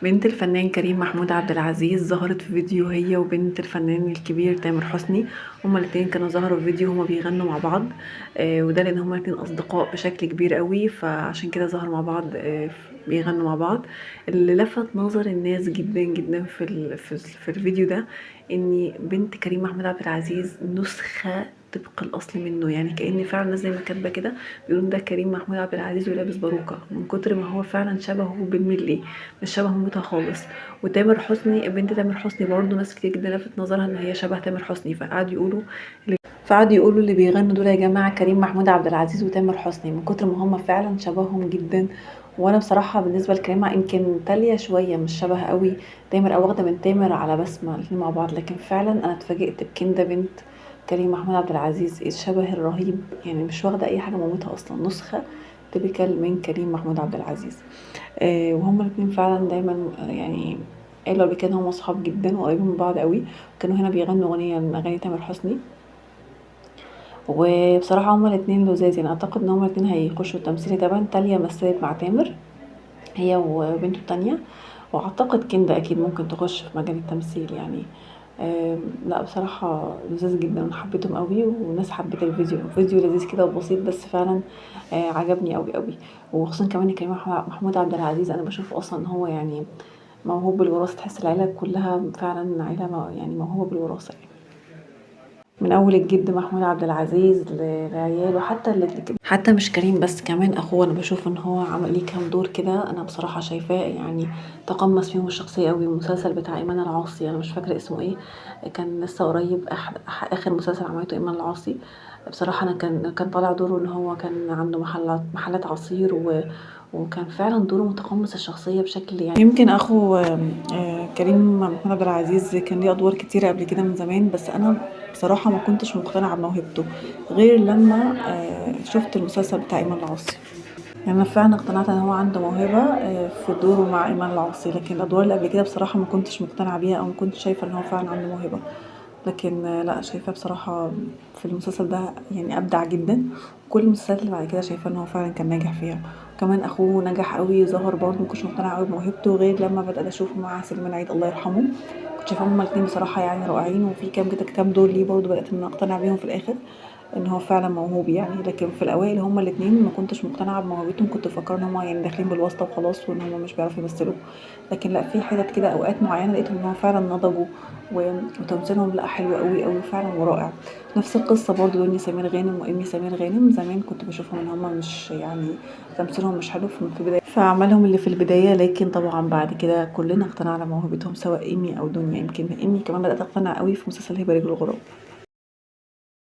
بنت الفنان كريم محمود عبد العزيز ظهرت في فيديو هي وبنت الفنان الكبير تامر حسني. هما الاتنين كانوا ظهروا في فيديو هما بيغنوا مع بعض. وده لان هما الاتنين اصدقاء بشكل كبير قوي، فعشان كده ظهروا مع بعض بيغنوا مع بعض. اللي لفت نظر الناس جدا جدا في الفيديو ده ان بنت كريم محمود عبد العزيز نسخة طبق الاصل منه، يعني كأن فعلا الناس زي ما كاتبه كده بيقولوا ده كريم محمود عبد العزيز ولابس باروكه، من كتر ما هو فعلا شبهه بالملي، مش شبه مامتها خالص. وتامر حسني بنت تامر حسني برضه ناس كتير جدا لفت نظرها ان هي شبه تامر حسني، فقعدوا يقولوا اللي بيغنوا دول يا جماعه كريم محمود عبد العزيز وتامر حسني، من كتر ما هم فعلا شبههم جدا. وانا بصراحه بالنسبه لكريم يمكن تاليه شويه مش شبه قوي تامر، او واخده من تامر على بسمه الاتنين مع بعض، لكن فعلا انا اتفاجئت بكندا بنت كريم محمود عبد العزيز، الشبه الرهيب، يعني مش واخده اي حاجه مامتها اصلا، نسخه تبكال من كريم محمود عبد العزيز. وهما الاتنين فعلا دايما يعني قالوا قبل كده هما صحاب جدا وقريبين من بعض قوي، وكانوا هنا بيغنوا اغنيه من اغاني تامر حسني. وبصراحه هما الاتنين لذاذ، يعني اعتقد ان هما الاتنين هيخشوا التمثيل. طبعا تاليا مثلت مع تامر هي وبنته التانية، واعتقد كندا اكيد ممكن تخش في مجال التمثيل يعني. لا بصراحة لذيذ جدا، انا حبيتهم قوي والناس حبت الفيديو لذيذ كده وبسيط، بس فعلا عجبني قوي قوي. وخصوصا كمان كريم محمود عبد العزيز انا بشوف اصلا ان هو يعني موهوب بالوراثة، تحس العيلة كلها فعلا عيلة يعني موهوبة بالوراثة يعني. من اول الجد محمود عبد العزيز لعياله، حتى مش كريم بس، كمان اخوه انا بشوف ان هو عمل ليه كام دور كده، انا بصراحه شايفاه يعني تقمص فيهم الشخصيه قوي. المسلسل بتاع ايمان العاصي انا مش فاكره اسمه ايه، كان لسه قريب اخر مسلسل عملته ايمان العاصي. بصراحه انا كان طالع دوره ان هو كان عنده محلات عصير وكان فعلا دوره متقمص الشخصيه بشكل يعني. يمكن اخو كريم محمود عبد العزيز كان ليه ادوار كتيره قبل كده من زمان، بس انا بصراحه ما كنتش مقتنعه بموهبته غير لما شفت المسلسل بتاع ايمان العاصي. يعني انا فعلا اقتنعت ان هو عنده موهبه في دوره مع ايمان العاصي، لكن الادوار اللي قبل كده بصراحه ما كنتش مقتنعه بيها، او ما كنتش شايفه ان هو فعلا عنده موهبه. لكن لا، شايفاه بصراحه في المسلسل ده يعني ابدع جدا. كل المسلسلات اللي بعد كده شايفاه ان هو فعلا كان ناجح فيها. وكمان اخوه نجح قوي، ظهر برضه ما كنتش مقتنعه قوي بموهبته غير لما بدات اشوفه مع سليمان عيد الله يرحمه. كنت شايفاهم هما الاتنين بصراحه يعني رائعين، وفي كام دور ليه برضه بدات ان أنا اقتنع بيهم في الاخر ان هو فعلا موهوب يعني. لكن في الاوائل هما الاتنين ما كنتش مقتنعه بموهبتهم، كنت فاكره ان هما يعني داخلين بالواسطه وخلاص، وان هما مش بيعرفوا يمثلوا. لكن لا، في حتت كده اوقات معينه لقيتهم ان هو فعلا نضجوا وتمثيلهم لا حلو قوي قوي فعلا ورائع. نفس القصه برضو دنيا سمير غانم وايمي سمير غانم، زمان كنت بشوفهم ان هما مش يعني تمثيلهم مش حلو في البدايه، فعملهم اللي في البدايه، لكن طبعا بعد كده كلنا اقتنعنا بموهبتهم سواء ايمي او دنيا. يمكن ايمي كمان بدات اقتنع قوي في مسلسل هبه رجل الغراب.